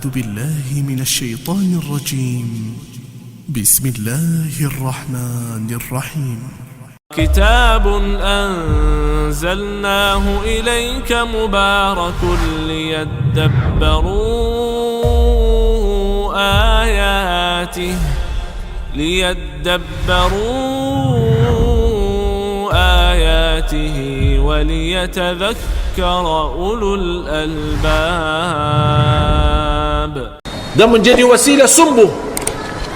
أعوذ بالله من الشيطان الرجيم. بسم الله الرحمن الرحيم. كتاب أنزلناه إليك مبارك ليدبروا آياته وليتذكر أولو الألباب. Dan menjadi wasilah sumbuh.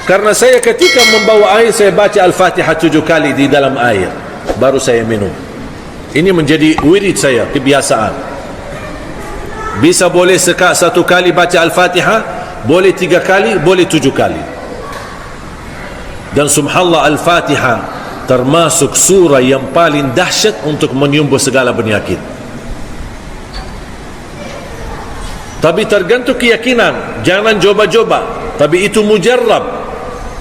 Karena saya ketika membawa air, saya baca Al-Fatihah 7 kali di dalam air, baru saya minum. Ini menjadi wirid saya, kebiasaan. Bisa boleh sekali 1 kali baca Al-Fatihah, boleh 3 kali, boleh 7 kali. Dan subhanallah, Al-Fatihah termasuk surah yang paling dahsyat untuk menyembuh segala penyakit. Tapi tergantung keyakinan, jangan coba-coba. Tapi itu mujarrab.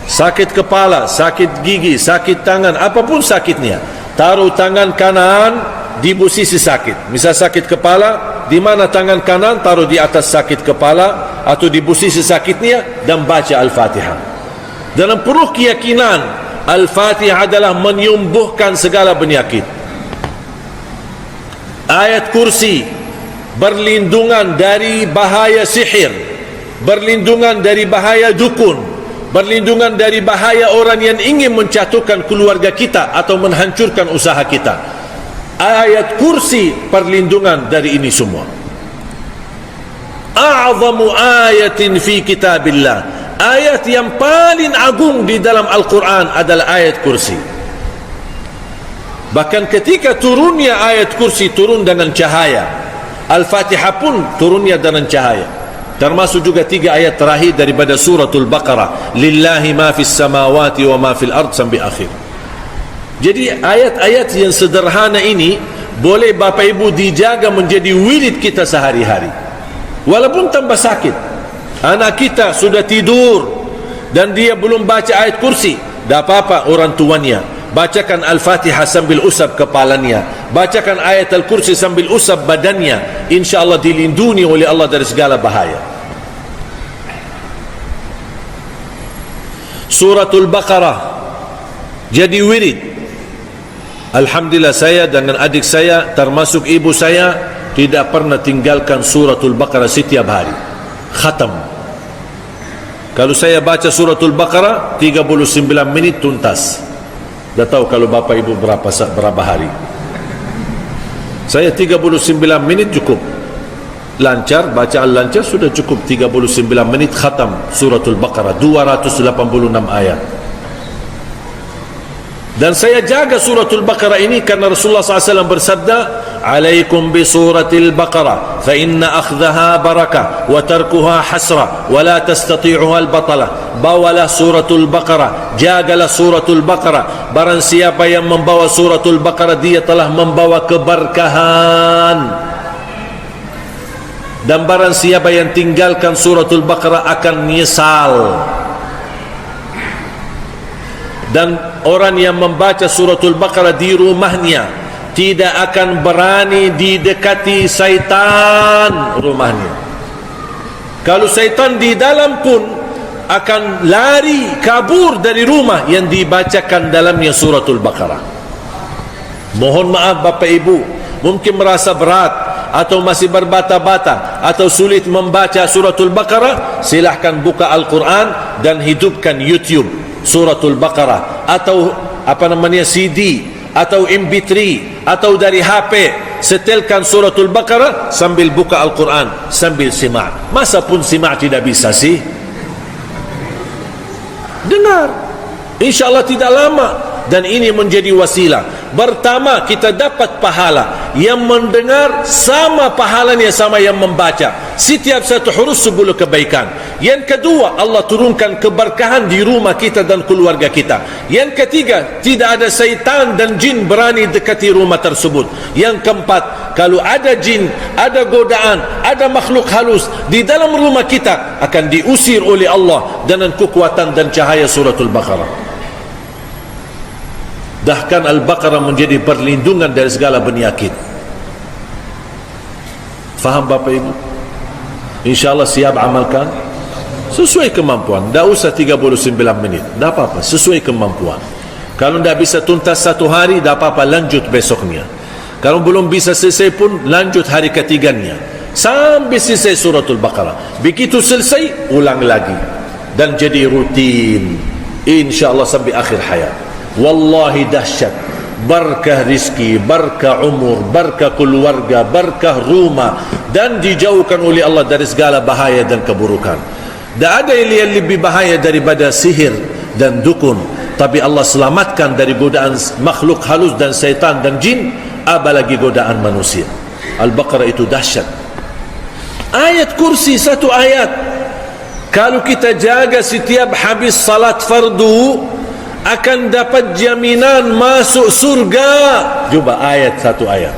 Sakit kepala, sakit gigi, sakit tangan, apapun sakitnya, taruh tangan kanan di posisi sakit. Misal sakit kepala, di mana tangan kanan taruh di atas sakit kepala atau di posisi sakitnya, dan baca Al-Fatihah. Dalam penuh keyakinan, Al-Fatihah adalah menyembuhkan segala penyakit. Ayat kursi berlindungan dari bahaya sihir, berlindungan dari bahaya dukun, berlindungan dari bahaya orang yang ingin menjatuhkan keluarga kita atau menghancurkan usaha kita. Ayat kursi perlindungan dari ini semua. A'zamu ayatin fi kitabillah, ayat yang paling agung di dalam Al-Quran adalah ayat kursi. Bahkan ketika turunnya ayat kursi, turun dengan cahaya. Al-Fatihah pun turunnya dengan cahaya. Termasuk juga 3 ayat terakhir daripada suratul Baqarah, lillahi ma fis samawati wa ma fil ard, sampai akhir. Jadi ayat-ayat yang sederhana ini boleh Bapak Ibu dijaga menjadi wirid kita sehari-hari. Walaupun tambah sakit, anak kita sudah tidur dan dia belum baca ayat kursi, tak apa-apa, orang tuanya bacakan Al-Fatihah sambil usap kepalanya, bacakan ayat Al-Kursi sambil usap badannya, insyaAllah dilindungi oleh Allah dari segala bahaya. Suratul Baqarah jadi wirid. Alhamdulillah, saya dengan adik saya termasuk ibu saya tidak pernah tinggalkan Suratul Baqarah setiap hari, khatam. Kalau saya baca Suratul Baqarah 39 menit tuntas. Dah tahu kalau Bapak Ibu berapa hari. Saya 39 menit cukup. Lancar, bacaan lancar sudah cukup 39 menit khatam Suratul Baqarah 286 ayat. Dan saya jaga Suratul Baqarah ini karena Rasulullah SAW bersabda, "Alaikum bi suratil Baqarah fa inna akhdaha barakah wa tarkuha hasrah wa la tastati'uha al-batalah." Bawalah Suratul Baqarah, jagalah Suratul Baqarah. Barang siapa yang membawa Suratul Baqarah, dia telah membawa keberkahan. Dan barang siapa yang tinggalkan Suratul Baqarah akan menyesal. Dan orang yang membaca Suratul Baqarah di rumahnya tidak akan berani didekati syaitan rumahnya. Kalau syaitan di dalam pun akan lari kabur dari rumah yang dibacakan dalamnya Suratul Baqarah. Mohon maaf Bapak Ibu, mungkin merasa berat atau masih berbata-bata atau sulit membaca Suratul Baqarah, silahkan buka Al-Quran dan hidupkan YouTube Suratul Baqarah, atau CD, atau MP3, atau dari HP, setelkan Suratul Baqarah sambil buka Al-Quran, sambil simak. Masa pun simak tidak bisa sih? Dengar, insyaAllah tidak lama. Dan ini menjadi wasilah. Pertama, kita dapat pahala. Yang mendengar sama pahalanya sama yang membaca. Setiap satu huruf 10 kebaikan. Yang kedua, Allah turunkan keberkahan di rumah kita dan keluarga kita. Yang ketiga, tidak ada syaitan dan jin berani dekati rumah tersebut. Yang keempat, kalau ada jin, ada godaan, ada makhluk halus di dalam rumah kita, akan diusir oleh Allah dengan kekuatan dan cahaya Suratul Baqarah. Bahkan Al-Baqarah menjadi perlindungan dari segala penyakit. Faham Bapak Ibu? InsyaAllah siap amalkan sesuai kemampuan. Tak usah 39 minit, tak apa-apa, sesuai kemampuan. Kalau tak bisa tuntas satu hari, tak apa-apa, lanjut besoknya. Kalau belum bisa selesai pun, lanjut hari ketiganya sampai selesai suratul Baqarah. Begitu selesai, ulang lagi dan jadi rutin, InsyaAllah sampai akhir hayat. Wallahi dahsyat. Berkah rizki, berkah umur, berkah keluarga, berkah rumah, dan dijauhkan oleh Allah dari segala bahaya dan keburukan. Tak ada yang lebih bahaya daripada sihir dan dukun, tapi Allah selamatkan dari godaan makhluk halus dan syaitan dan jin, apalagi godaan manusia. Al-Baqarah itu dahsyat. Ayat kursi satu ayat, kalau kita jaga setiap habis salat fardu, akan dapat jaminan masuk surga. Cuba ayat satu ayat.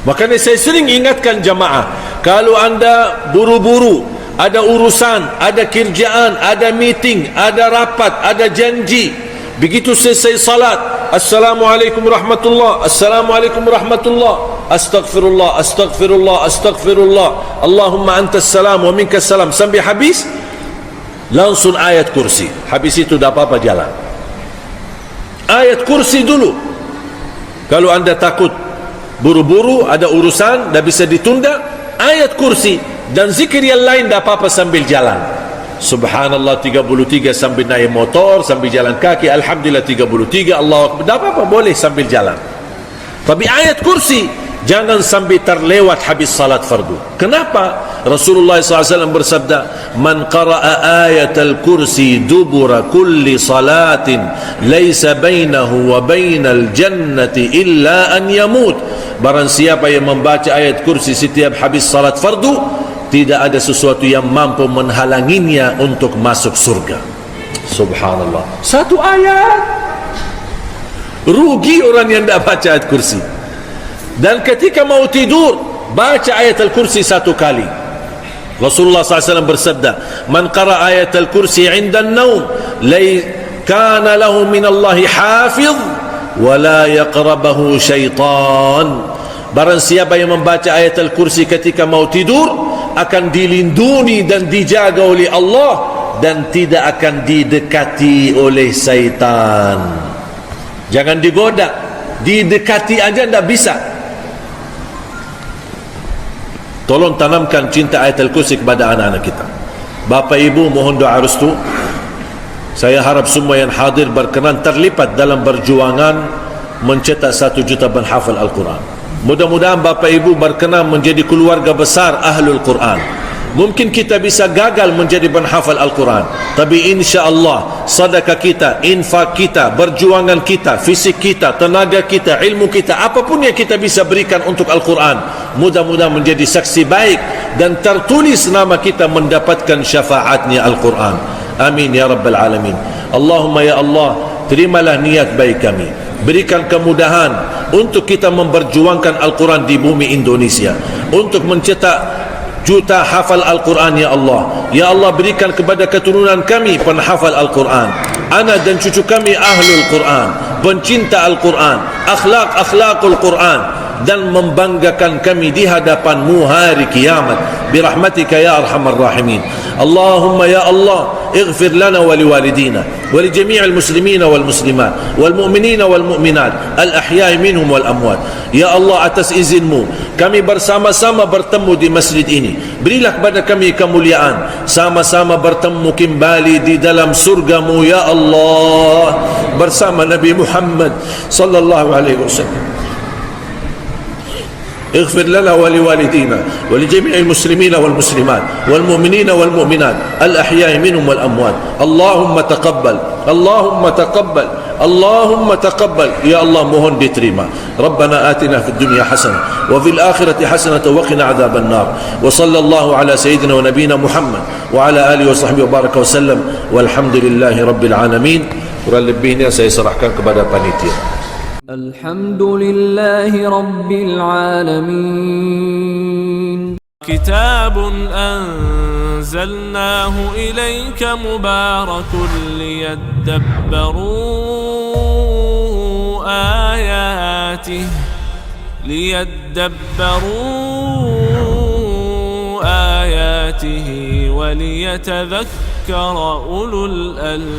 Makanya saya sering ingatkan jamaah, kalau anda buru-buru, ada urusan, ada kerjaan, ada meeting, ada rapat, ada janji, begitu selesai salat, Assalamualaikum warahmatullah, Assalamualaikum warahmatullah, Astaghfirullah, Astaghfirullah, Astaghfirullah, Allahumma antas salam wa minkas salam, sampai habis, langsung ayat kursi. Habis itu tak apa-apa jalan. Ayat kursi dulu. Kalau anda takut buru-buru, ada urusan, dah bisa ditunda, ayat kursi. Dan zikir yang lain tak apa-apa sambil jalan. Subhanallah 33 sambil naik motor, sambil jalan kaki, Alhamdulillah 33, Allah Akbar, tak apa-apa, boleh sambil jalan. Tapi ayat kursi jangan sampai terlewat habis salat fardu. Kenapa? Rasulullah SAW bersabda, man qara'a ayatal kursi dubura kulli salatin laysa bainahu wa bainal jannati illa an yamut. Barang siapa yang membaca ayat kursi setiap habis salat fardu, tidak ada sesuatu yang mampu menghalanginya untuk masuk surga. Subhanallah, satu ayat. Rugi orang yang tidak baca ayat kursi. Dan ketika mau tidur, baca ayat al-kursi satu kali. Rasulullah SAW bersabda, man qara ayat al-kursi inda an-naum kana lahu min Allahi hafiz wa la yaqrabahu syaitan. Barang siapa yang membaca ayat al-kursi ketika mau tidur, akan dilindungi dan dijaga oleh Allah, dan tidak akan didekati oleh syaitan. Jangan digoda, didekati aja tidak bisa. Tolong tanamkan cinta ayat al-kursi kepada anak-anak kita. Bapa ibu mohon doa restu. Saya harap semua yang hadir berkenan terlibat dalam perjuangan mencetak 1 juta penghafal Al-Quran. Mudah-mudahan bapa ibu berkenan menjadi keluarga besar Ahlul Quran. Mungkin kita bisa gagal menjadi penghafal Al-Quran, tapi insya-Allah sedekah kita, infak kita, perjuangan kita, fisik kita, tenaga kita, ilmu kita, apapun yang kita bisa berikan untuk Al-Quran, mudah-mudahan menjadi saksi baik dan tertulis nama kita mendapatkan syafaatnya Al-Quran. Amin ya rabbal alamin. Allahumma ya Allah, terimalah niat baik kami, berikan kemudahan untuk kita memperjuangkan Al-Quran di bumi Indonesia, untuk mencetak juta hafal Al-Quran ya Allah. Ya Allah, berikan kepada keturunan kami penghafal Al-Quran, anak dan cucu kami Ahlul Quran, pencinta Al-Quran, akhlakul Quran, dan membanggakan kami di hadapan-Mu hari kiamat birahmatika ya arhamar rahimin. Allahumma ya Allah, اغفر لنا ولوالدينا ولجميع المسلمين والمسلمات والمؤمنين والمؤمنات الأحياء منهم والأموات. Ya Allah, atas izin-Mu kami bersama-sama bertemu di masjid ini. Berilah kepada kami kemuliaan, sama-sama bertemu kembali di dalam surga-Mu ya Allah, bersama Nabi Muhammad sallallahu alaihi wasallam. اغفر لنا ولوالدينا ولجميع المسلمين والمسلمات والمؤمنين والمؤمنات الأحياء منهم والأموات. اللهم تقبل، اللهم تقبل، اللهم تقبل يا الله، mohon diterima. ربنا آتنا في الدنيا حسنة وفي الآخرة حسنة وقنا عذاب النار. وصلى الله على سيدنا ونبينا محمد وعلى آله وصحبه وبارك وسلم والحمد لله رب العالمين. Kurang lebihnya saya serahkan kepada panitia. الحمد لله رب العالمين. كتاب أنزلناه إليك مبارك ليدبروا آياته آياته وليتذكر أولو الألباب.